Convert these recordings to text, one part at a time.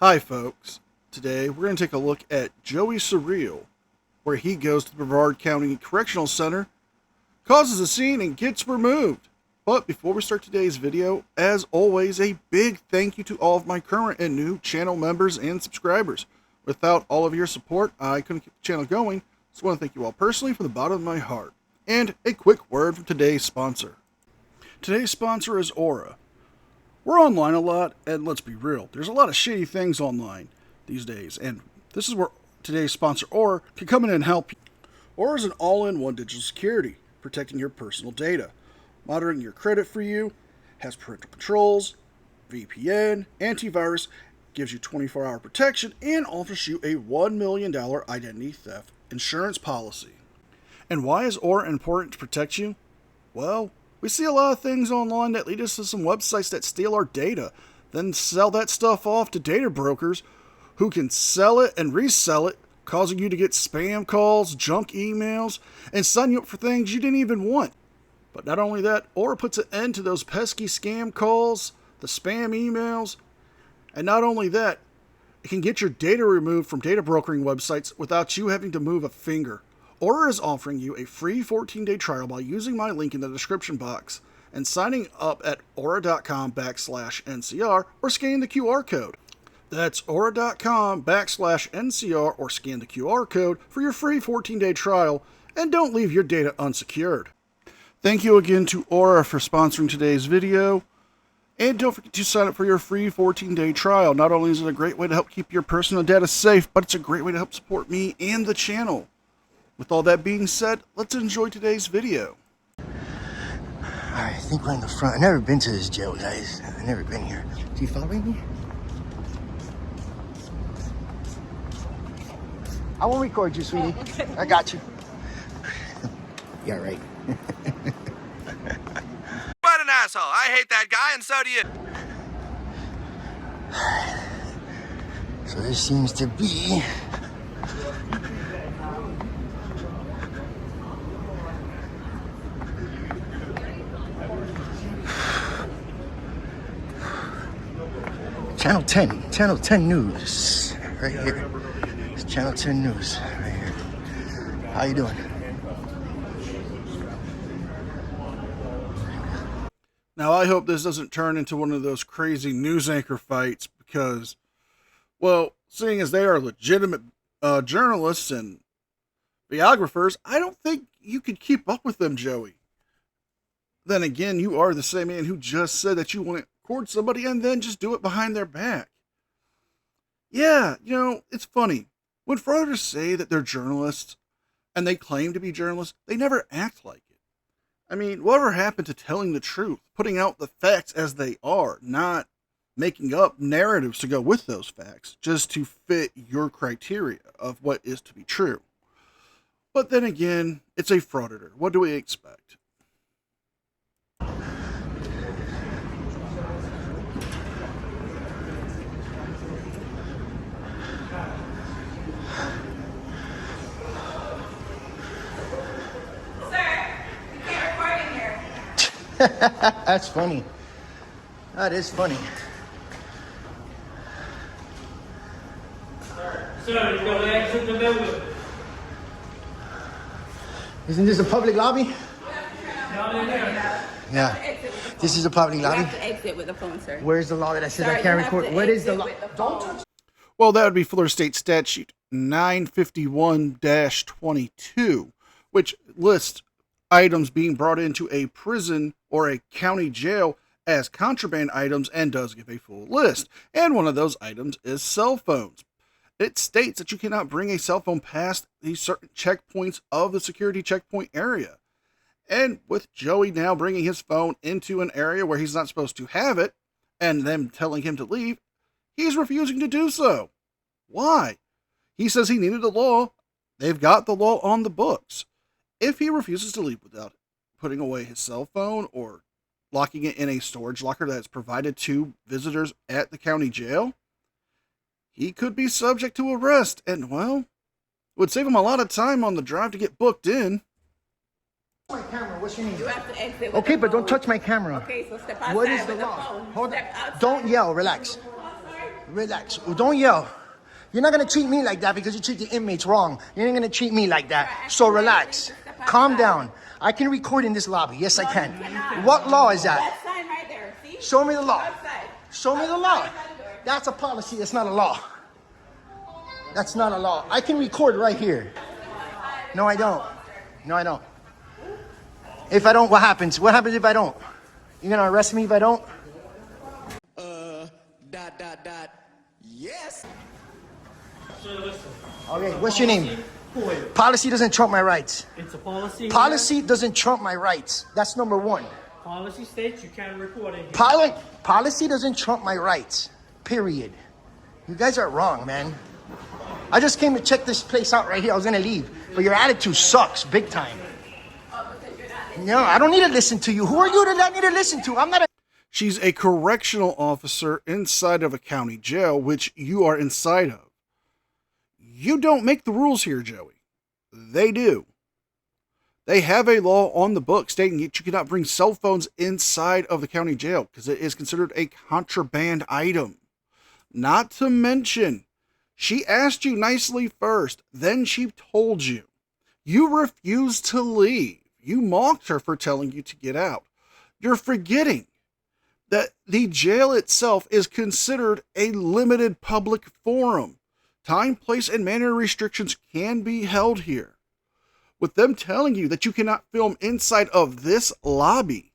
Hi folks, today we're going to take a look at Joey Surreal, where he goes to the Brevard County Correctional Center, causes a scene, and gets removed. But before we start today's video, as always, a big thank you to all of my current and new channel members and subscribers. Without all of your support, I couldn't keep the channel going, so I want to thank you all personally from the bottom of my heart. And a quick word from today's sponsor. Today's sponsor is Aura. We're online a lot, and let's be real, there's a lot of shitty things online these days, and this is where today's sponsor, Aura, can come in and help you. Aura is an all-in-one digital security, protecting your personal data, monitoring your credit for you, has parental controls, VPN, antivirus, gives you 24-hour protection, and offers you a $1 million identity theft insurance policy. And why is Aura important to protect you? Well, we see a lot of things online that lead us to some websites that steal our data, then sell that stuff off to data brokers who can sell it and resell it, causing you to get spam calls, junk emails, and sign you up for things you didn't even want. But not only that, Aura puts an end to those pesky scam calls, the spam emails, and not only that, it can get your data removed from data brokering websites without you having to move a finger. Aura is offering you a free 14-day trial by using my link in the description box and signing up at aura.com/NCR or scanning the QR code. That's aura.com/NCR or scan the QR code for your free 14-day trial, and don't leave your data unsecured. Thank you again to Aura for sponsoring today's video. And don't forget to sign up for your free 14-day trial. Not only is it a great way to help keep your personal data safe, but it's a great way to help support me and the channel. With all that being said, let's enjoy today's video. Alright, I think we're in the front. I've never been to this jail, guys. I've never been here. Do you following me? I won't record you, sweetie. I got you. Yeah, right. What an asshole. I hate that guy, and so do you. So this seems to be Channel 10 News, right here. It's Channel 10 News, right here. How you doing? Now, I hope this doesn't turn into one of those crazy news anchor fights because, well, seeing as they are legitimate journalists and videographers, I don't think you could keep up with them, Joey. Then again, you are the same man who just said that you want to record somebody and then just do it behind their back. Yeah, you know, it's funny. When frauditors say that they're journalists and they claim to be journalists, they never act like it. I mean, whatever happened to telling the truth, putting out the facts as they are, not making up narratives to go with those facts, just to fit your criteria of what is to be true. But then again, it's a frauditor. What do we expect? That's funny. That is funny. Sir, you go exit the building. Isn't this a public lobby? Not in there. Yeah. This is a public lobby? You have to exit with the phone, sir. Where's the law that says Sir, I you can't have record? to What is the exit law? with the Don't phone. touch. Well, that would be Florida State Statute 951-22, which lists items being brought into a prison or a county jail as contraband items and does give a full list. And one of those items is cell phones. It states that you cannot bring a cell phone past these certain checkpoints of the security checkpoint area. And with Joey now bringing his phone into an area where he's not supposed to have it, and them telling him to leave, he's refusing to do so. Why? He says he needed the law. They've got the law on the books. If he refuses to leave without putting away his cell phone or locking it in a storage locker that's provided to visitors at the county jail, he could be subject to arrest, and, well, it would save him a lot of time on the drive to get booked in. My camera. What's your name? You have to exit with Okay, the but don't phone. touch my camera. Okay, so step outside What is the with law? phone. Hold on. Step outside. Don't yell. Relax. Relax. Don't yell. You're not gonna treat me like that because you treat the inmates wrong. You ain't gonna treat me like that. So relax. Calm down. I can record in this lobby. Yes, I can. What law is that? That sign right there. See? Show me the law. Outside. Show me the law. That's a policy. That's not a law. That's not a law. I can record right here. No, I don't. No, I don't. If I don't, what happens? What happens if I don't? You gonna arrest me if I don't? Yes. So listen. Okay, what's your name? Policy doesn't trump my rights. It's a policy. Policy doesn't trump my rights. That's number one. Policy states you can't record it. Policy doesn't trump my rights. Period. You guys are wrong, man. I just came to check this place out right here. I was gonna leave, but your attitude sucks big time. No, I don't need to listen to you. Who are you that I need to listen to? I'm not a... She's a correctional officer inside of a county jail, which you are inside of. You don't make the rules here, Joey. They do. They have a law on the book stating that you cannot bring cell phones inside of the county jail because it is considered a contraband item. Not to mention, she asked you nicely first, then she told you. You refused to leave. You mocked her for telling you to get out. You're forgetting that the jail itself is considered a limited public forum. Time, place, and manner restrictions can be held here. With them telling you that you cannot film inside of this lobby,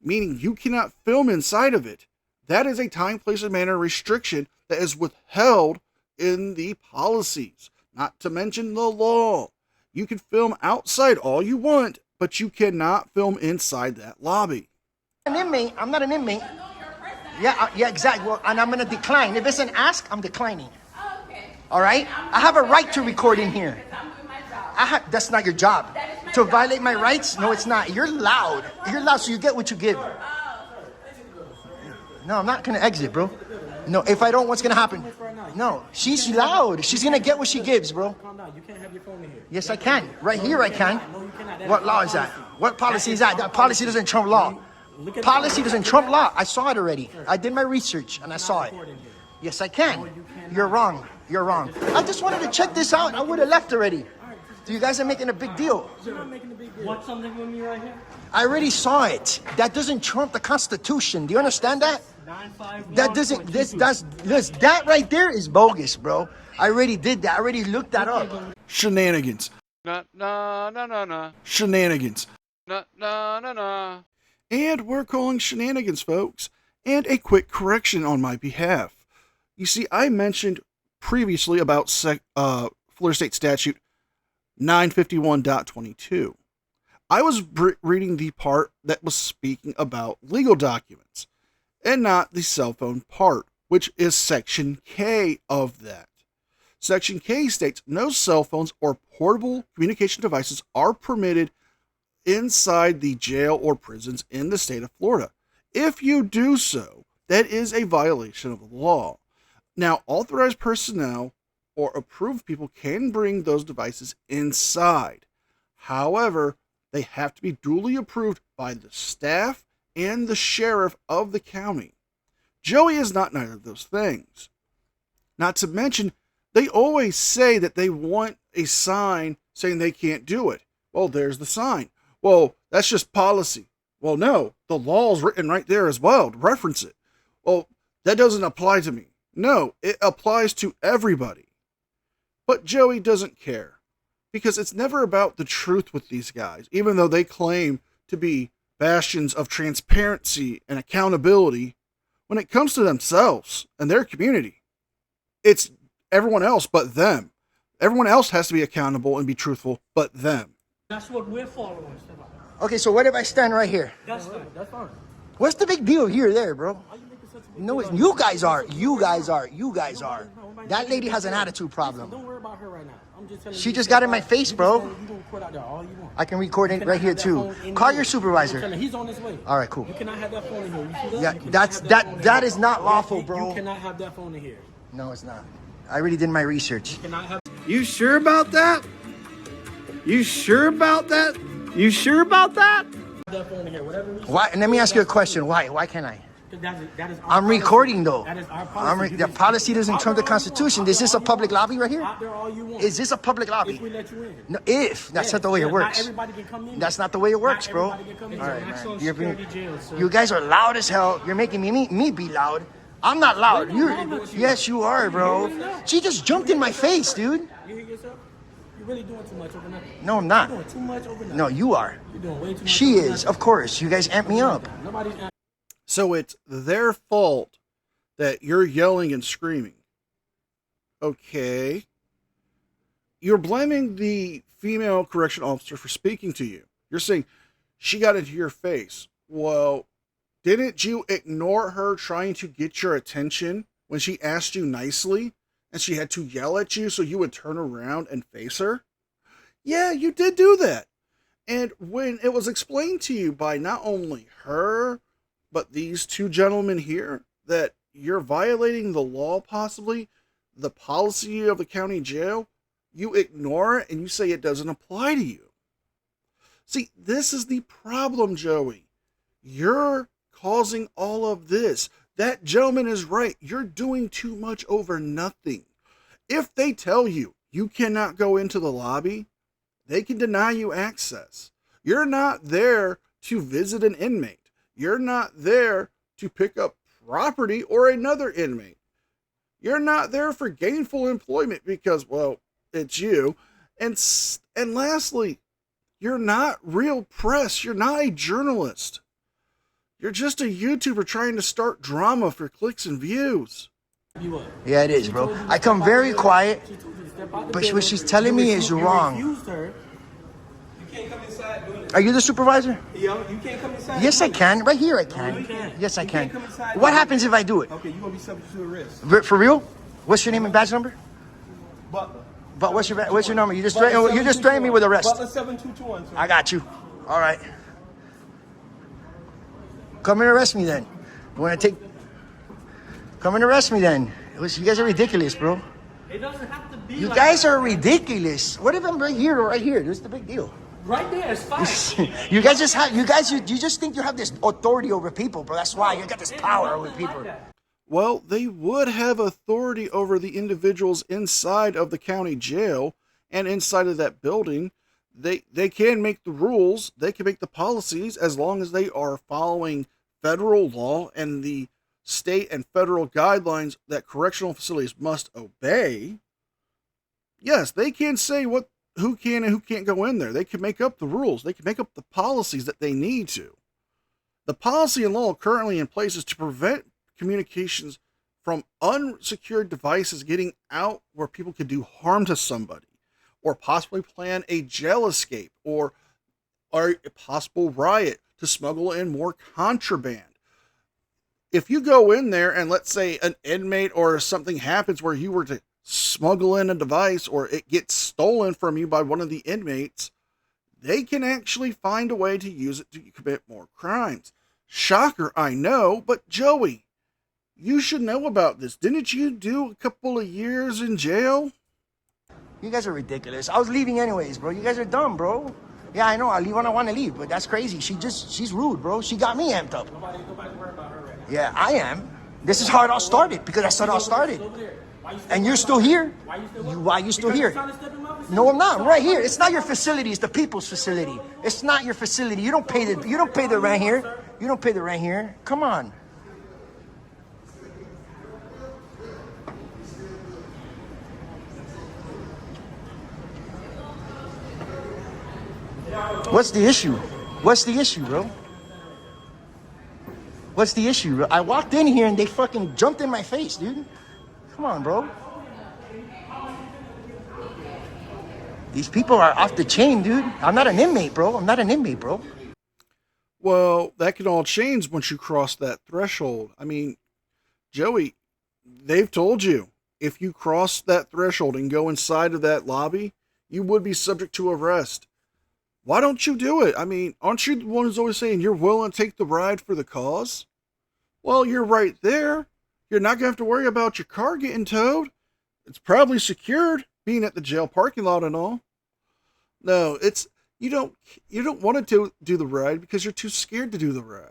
meaning you cannot film inside of it, that is a time, place, and manner restriction that is withheld in the policies. Not to mention the law. You can film outside all you want, but you cannot film inside that lobby. An inmate. I'm not an inmate. Yeah, yeah, exactly. Well, and I'm gonna decline. If it's an ask, I'm declining. All right? I have a right to record in here. That's not your job. To violate my rights? No, it's not. You're loud. You're loud, so you get what you give. No, I'm not gonna exit, bro. No, if I don't, what's gonna happen? No, she's loud. She's gonna get what she gives, bro. Calm down. You can't have your phone in here. Yes, I can. Right here, I can. What law is that? What policy is that? That policy doesn't trump law. Policy doesn't trump law. I saw it already. I did my research and I saw it. Yes, I can. You're wrong. You're wrong. I just wanted to check this out. I would have left already. You guys are making a big deal. You're not making a big deal. Want something with me right here? I already saw it. That doesn't trump the Constitution. Do you understand that? That doesn't. That right there is bogus, bro. I already did that. I already looked that up. Shenanigans. No, no, no, no, no. Shenanigans. No, no, no, no. And we're calling shenanigans, folks. And a quick correction on my behalf. You see, I mentioned previously about Florida State Statute 951.22. I was reading the part that was speaking about legal documents, and not the cell phone part, which is Section K of that. Section K states no cell phones or portable communication devices are permitted inside the jail or prisons in the state of Florida. If you do so, that is a violation of the law. Now, authorized personnel or approved people can bring those devices inside. However, they have to be duly approved by the staff and the sheriff of the county. Joey is not neither of those things. Not to mention, they always say that they want a sign saying they can't do it. Well, there's the sign. Well, that's just policy. Well, no, the law's written right there as well to reference it. Well, that doesn't apply to me. No, it applies to everybody. But Joey doesn't care, because it's never about the truth with these guys, even though they claim to be bastions of transparency and accountability. When it comes to themselves and their community, it's everyone else but them. Everyone else has to be accountable and be truthful but them. That's what we're following, Stefan. Okay, so what if I stand right here? That's fine. That's fine. What's the big deal here, there, bro? No, it's, you guys are. You guys are. You guys are. That lady has an attitude problem. Don't worry about her right now. I'm just telling you. She just got in my face, bro. You can record out there all you want. I can record it right here too. Call your supervisor. He's on his way. All right, cool. You cannot have that phone in here. You see that? Yeah, that is not lawful, bro. You cannot have that phone in here. No, it's not. I already did my research. You cannot have You sure about that? You sure about that? You sure about that? that phone in here. Whatever. Why? And let me ask you a question. Why? Why can't I? That is I'm recording though. That is our policy. The policy doesn't trump the Constitution. Is this a public lobby right here? Out there all you want. Is this a public lobby? If we let you in. No, if that's not the way it works. Not everybody can come in. That's not the way it works, bro. Not everybody can come in. All right, It's a man. maximum security jail, sir. You guys are loud as hell. You're making me be loud. I'm not loud. Yes, you are, bro. She just jumped in my face, dude. You hear yourself? You're really doing too much over nothing. No, I'm not. You're doing too much over nothing. No, you are. You're doing way too much. She over is, nothing. of course. You guys amp me up. Nobody's. So it's their fault that you're yelling and screaming. Okay. You're blaming the female correction officer for speaking to you. You're saying she got into your face. Well, didn't you ignore her trying to get your attention when she asked you nicely and she had to yell at you so you would turn around and face her? Yeah, you did do that. And when it was explained to you by not only her, but these two gentlemen here, that you're violating the law, possibly the policy of the county jail, you ignore it and you say it doesn't apply to you. See, this is the problem, Joey. You're causing all of this. That gentleman is right. You're doing too much over nothing. If they tell you you cannot go into the lobby, they can deny you access. You're not there to visit an inmate. You're not there to pick up property or another inmate. You're not there for gainful employment because, well, it's you. And lastly, you're not real press. You're not a journalist. You're just a YouTuber trying to start drama for clicks and views. Yeah, it is, bro. I come very quiet, but what she's telling me is wrong. Are you the supervisor? Yo, you can't come inside. Yes, I can. Right here, I can. No, you can't. Yes, I You can. can't come inside. What happens if I do it? Okay, you're gonna be subject to arrest. For real? What's your name and badge number? Butler. But what's your number? You just threatened me with arrest. Butler 7221. Sir. I got you. All right. Come and arrest me then. Come and arrest me then. You guys are ridiculous, bro. It doesn't have to be. You guys are ridiculous. What if I'm right here or right here? This is the big deal. Right there, it's fine. You just think you have this authority over people, bro. That's why you got this power over people. Well, they would have authority over the individuals inside of the county jail and inside of that building. They can make the rules, they can make the policies as long as they are following federal law and the state and federal guidelines that correctional facilities must obey. Yes, they can say who can and who can't go in there. They can make up the rules. They can make up the policies that they need to. The policy and law currently in place is to prevent communications from unsecured devices getting out where people could do harm to somebody, or possibly plan a jail escape, or a possible riot to smuggle in more contraband. If you go in there and let's say an inmate or something happens where you were to smuggle in a device or it gets stolen from you by one of the inmates, they can actually find a way to use it to commit more crimes. Shocker, I know, but Joey, you should know about this. Didn't you do a couple of years in jail? You guys are ridiculous. I was leaving anyways, bro. You guys are dumb, bro. Yeah, I know. I leave when I want to leave, but that's crazy. She's rude, bro. She got me amped up. Nobody worry about her right now. Yeah, I am. This is how it all started, because that's how it all started. And you're still here. Why you still here? No, I'm not. I'm right here. It's not your facility. It's the people's facility. It's not your facility. You don't pay the rent here. You don't pay the rent here. Come on. What's the issue? What's the issue, bro? What's the issue, bro? I walked in here and they fucking jumped in my face, dude. Come on, bro. These people are off the chain, dude. I'm not an inmate, bro. I'm not an inmate, bro. Well, that can all change once you cross that threshold. I mean, Joey, they've told you if you cross that threshold and go inside of that lobby, you would be subject to arrest. Why don't you do it? I mean, aren't you the one who's always saying you're willing to take the ride for the cause? Well, you're right there. You're not going to have to worry about your car getting towed. It's probably secured, being at the jail parking lot and all. No, it's you don't want to do the ride because you're too scared to do the ride.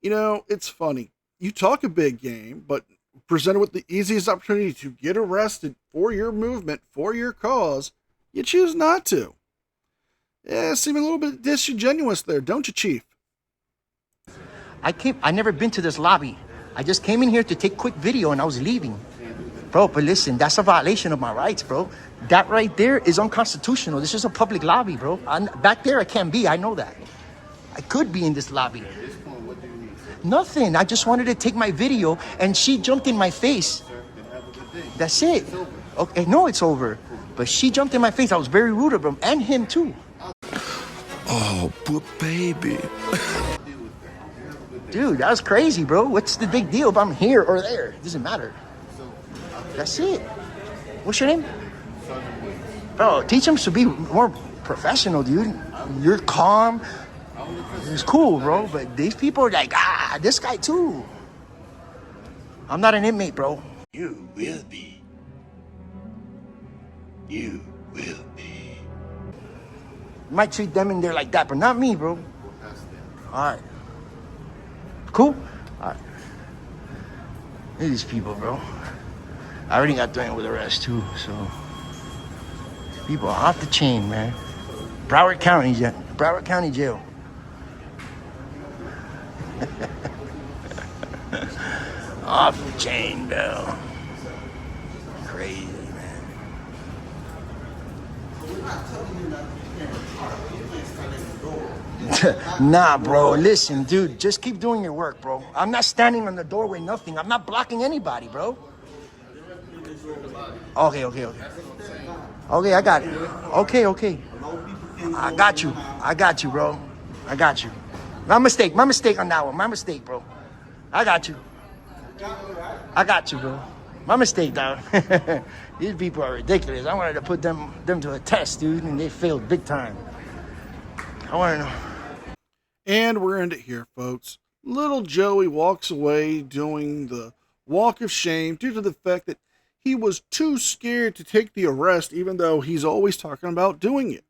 You know, it's funny. You talk a big game, but presented with the easiest opportunity to get arrested for your movement, for your cause, you choose not to. Yeah, seeming a little bit disingenuous there, don't you, Chief? I never been to this lobby. I just came in here to take quick video and I was leaving. Bro, but listen, that's a violation of my rights, bro. That right there is unconstitutional. This is a public lobby, bro. Back there I can't be, I know that. I could be in this lobby. Nothing, I just wanted to take my video and she jumped in my face. That's it. Okay, no, it's over. But she jumped in my face. I was very rude of him and him too. Oh, poor baby. Dude, that was crazy, bro. What's the big deal if I'm here or there? It doesn't matter. That's it. What's your name? Bro, teach him to be more professional, dude. You're calm. It's cool, bro. But these people are like, this guy too. I'm not an inmate, bro. You will be. You will be. You might treat them in there like that, but not me, bro. All right. Cool? All right. Look at these people, bro. I already got threatened with arrest, too, so. People are off the chain, man. Broward County Jail. Off the chain, bro. Crazy, man. Nah, bro. Listen, dude. Just keep doing your work, bro. I'm not standing on the doorway, nothing. I'm not blocking anybody, bro. Okay. Okay, I got it. Okay. I got you, bro. I got you. My mistake on that one. My mistake, bro. I got you, bro. My mistake, dog. These people are ridiculous. I wanted to put them to a test, dude, and they failed big time. I want to know. And we're in it here, folks. Little Joey walks away doing the walk of shame due to the fact that he was too scared to take the arrest, even though he's always talking about doing it.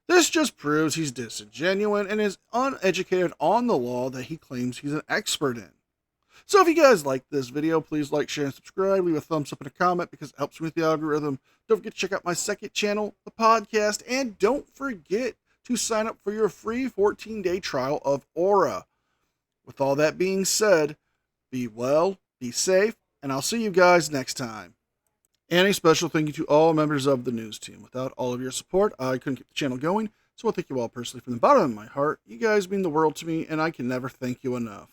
This just proves he's disingenuous and is uneducated on the law that he claims he's an expert in. So if you guys like this video, please like, share, and subscribe. Leave a thumbs up and a comment because it helps me with the algorithm. Don't forget to check out my second channel, the podcast, and don't forget to sign up for your free 14-day trial of Aura. With all that being said, be well, be safe, and I'll see you guys next time. And a special thank you to all members of the news team. Without all of your support, I couldn't keep the channel going, so I thank you all personally from the bottom of my heart. You guys mean the world to me, and I can never thank you enough.